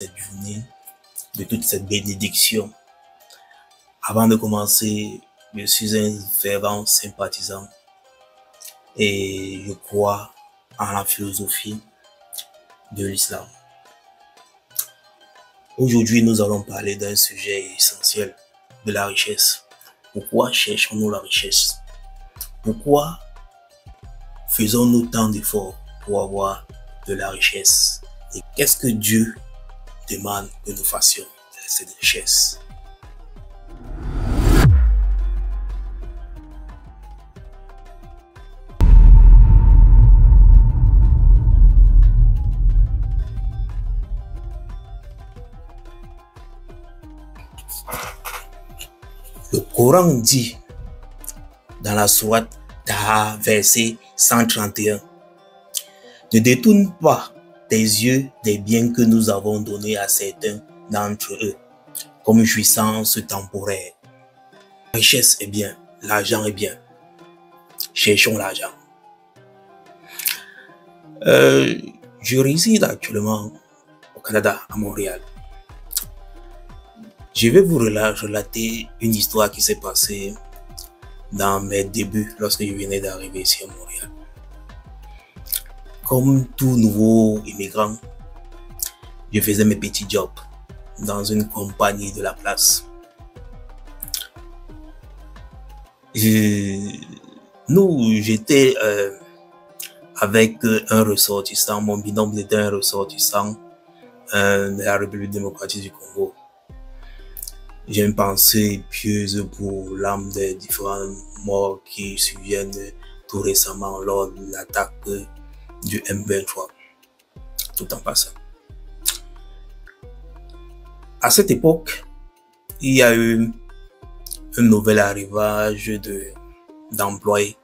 Cette journée, de toute cette bénédiction. Avant de commencer, je suis un fervent sympathisant et je crois en la philosophie de l'islam. Aujourd'hui, nous allons parler d'un sujet essentiel, de la richesse. Pourquoi cherchons-nous la richesse? Pourquoi faisons-nous tant d'efforts pour avoir de la richesse? Et qu'est-ce que Dieu demande que nous fassions de cette richesse? Le Coran dit dans la sourate Taha, verset 131, ne détourne pas tes yeux des biens que nous avons donnés à certains d'entre eux, comme jouissance temporaire. La richesse est bien, l'argent est bien. Cherchons l'argent. Je réside actuellement au Canada, à Montréal. Je vais vous relater une histoire qui s'est passée dans mes débuts lorsque je venais d'arriver ici à Montréal. Comme tout nouveau immigrant, je faisais mes petits jobs dans une compagnie de la place. J'étais avec un ressortissant, mon binôme était un ressortissant de la République démocratique du Congo. J'ai une pensée pieuse pour l'âme des différents morts qui surviennent tout récemment lors de l'attaque du M23, tout en passant. À cette époque, il y a eu un nouvel arrivage d'employés.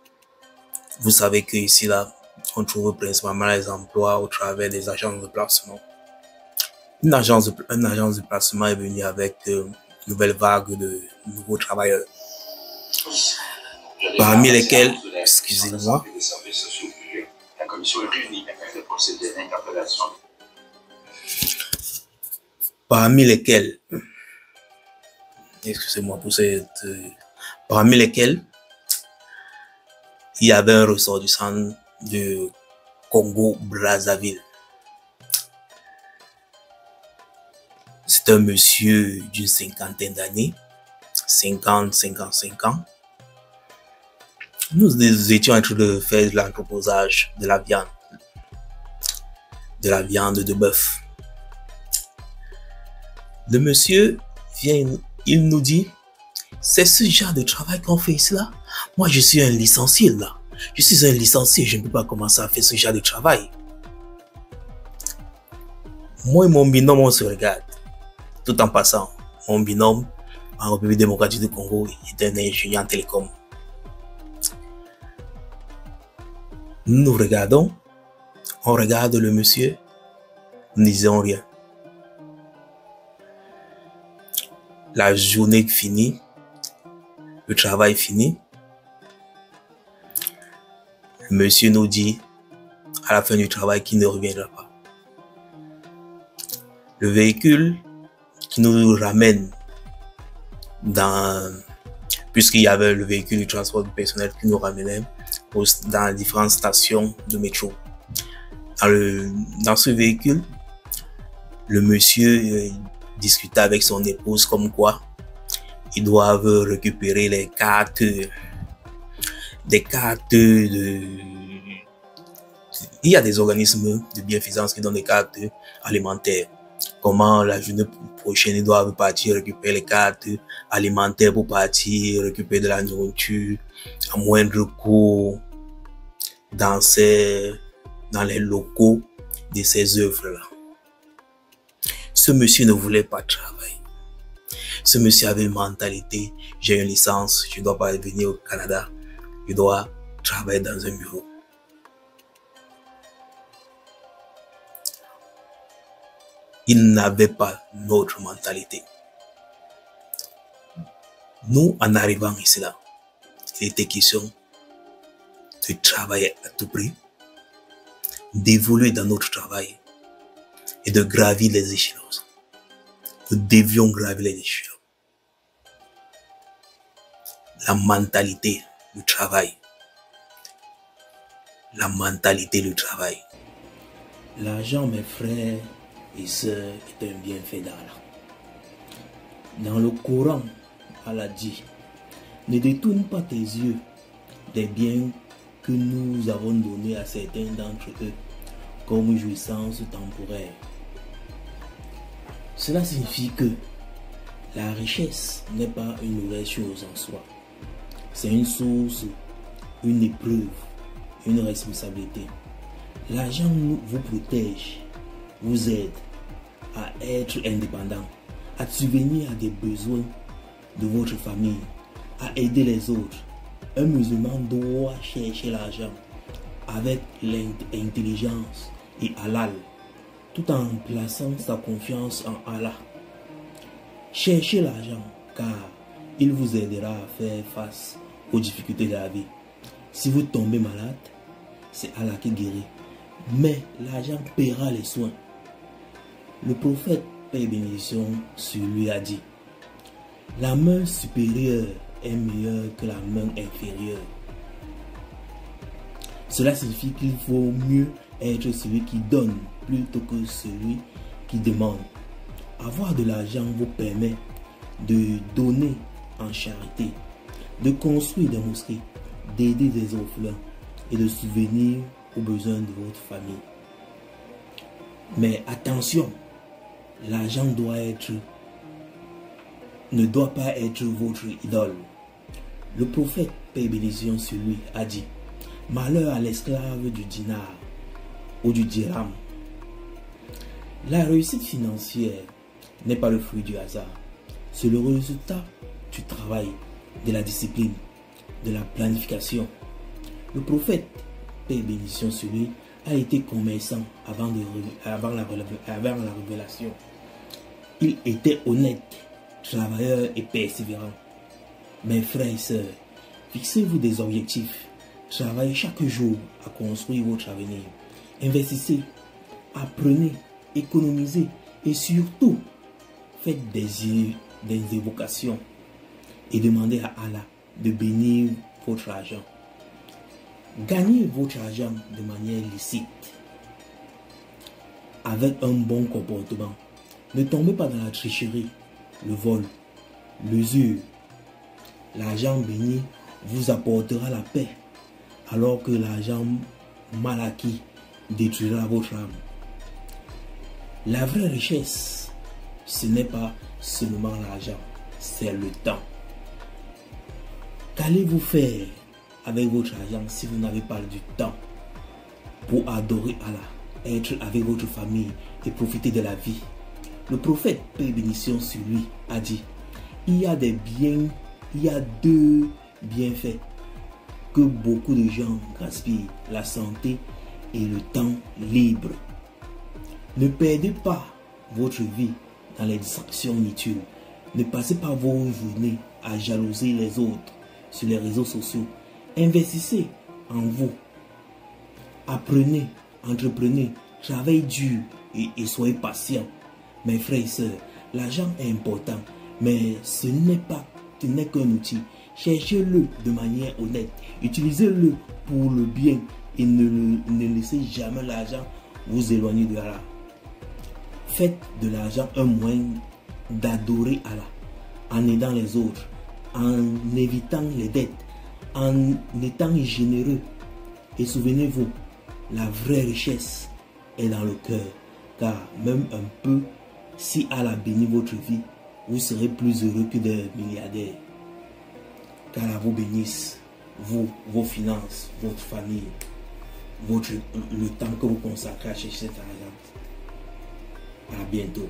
Vous savez qu'ici, là, on trouve principalement les emplois au travers des agences de placement. Une agence de placement est venue avec une nouvelle vague de nouveaux travailleurs, parmi lesquels, excusez-moi, la commission est réunie afin de procéder à l'interpellation. Parmi lesquels il y avait un ressortissant de Congo-Brazzaville. C'est un monsieur d'une cinquantaine d'années, 55 ans. Nous étions en train de faire de l'entreposage de la viande de bœuf. Le monsieur vient, il nous dit, c'est ce genre de travail qu'on fait ici là. Moi je suis un licencié là. Je suis un licencié, je ne peux pas commencer à faire ce genre de travail. Moi et mon binôme on se regarde. Tout en passant, mon binôme en République démocratique du Congo est un ingénieur en télécom. Nous nous regardons, on regarde le monsieur, nous ne disons rien. La journée finie, le travail fini. Le monsieur nous dit à la fin du travail qu'il ne reviendra pas. Le véhicule qui nous ramène puisqu'il y avait le véhicule du transport du personnel qui nous ramenait dans les différentes stations de métro. Dans ce véhicule, le monsieur discutait avec son épouse comme quoi ils doivent récupérer les cartes, il y a des organismes de bienfaisance qui donnent des cartes alimentaires. Comment la journée prochaine, ils doivent partir récupérer les cartes alimentaires pour partir récupérer de la nourriture à moindre coût dans les locaux de ces œuvres-là. Ce monsieur ne voulait pas travailler. Ce monsieur avait une mentalité, j'ai une licence, je ne dois pas venir au Canada, je dois travailler dans un bureau. Il n'avait pas notre mentalité. Nous, en arrivant ici là, il était question de travailler à tout prix, d'évoluer dans notre travail et de gravir les échelons. nous devions graver les échelons. La mentalité du travail. La mentalité du travail. L'argent, mes frères et sœurs, est un bienfait d'Allah. Dans le Coran, Allah dit, ne détourne pas tes yeux des biens que nous avons donnés à certains d'entre eux comme jouissance temporaire. Cela signifie que la richesse n'est pas une mauvaise chose en soi. C'est une source, une épreuve, une responsabilité. L'argent vous protège, vous aide à être indépendant, à subvenir à des besoins de votre famille, à aider les autres. Un musulman doit chercher l'argent avec l'intelligence et halal, tout en plaçant sa confiance en Allah. Cherchez l'argent car il vous aidera à faire face aux difficultés de la vie. Si vous tombez malade, c'est Allah qui guérit. Mais l'argent paiera les soins. Le prophète, paix et bénédiction sur lui, a dit: la main supérieure est meilleure que la main inférieure. Cela signifie qu'il vaut mieux être celui qui donne plutôt que celui qui demande. Avoir de l'argent vous permet de donner en charité, de construire des mosquées, d'aider des orphelins et de subvenir aux besoins de votre famille. Mais attention, l'argent ne doit pas être votre idole. Le prophète, paix et bénédiction sur lui, a dit: malheur à l'esclave du dinar ou du dirham. La réussite financière n'est pas le fruit du hasard. C'est le résultat du travail, de la discipline, de la planification. Le prophète, paix et bénédiction sur lui, a été commerçant avant la révélation. Il était honnête, travailleur et persévérant. Mes frères et sœurs, fixez-vous des objectifs. Travaillez chaque jour à construire votre avenir. Investissez, apprenez, économisez et surtout, faites des évocations et demandez à Allah de bénir votre argent. Gagnez votre argent de manière licite, avec un bon comportement. Ne tombez pas dans la tricherie, le vol, l'usure. L'argent béni vous apportera la paix, alors que l'argent mal acquis détruira votre âme. La vraie richesse, ce n'est pas seulement l'argent, c'est le temps. Qu'allez-vous faire avec votre argent si vous n'avez pas du temps pour adorer Allah, être avec votre famille et profiter de la vie? Le prophète, paix et bénédiction sur lui, a dit: il y a deux bienfaits que beaucoup de gens gaspillent: la santé et le temps libre. Ne perdez pas votre vie dans les distractions inutiles. Ne passez pas vos journées à jalouser les autres sur les réseaux sociaux. Investissez en vous. Apprenez, entreprenez, travaillez dur et soyez patient. Mes frères et sœurs, l'argent est important, mais ce n'est qu'un outil. Cherchez-le de manière honnête. Utilisez-le pour le bien et ne laissez jamais l'argent vous éloigner de Allah. Faites de l'argent un moyen d'adorer Allah, en aidant les autres, en évitant les dettes, en étant généreux. Et souvenez-vous, la vraie richesse est dans le cœur, car même un peu, si Allah bénit votre vie, vous serez plus heureux que des milliardaires. Qu'Allah vous bénisse, vous, vos finances, votre famille, le temps que vous consacrez à chercher cet argent. À bientôt.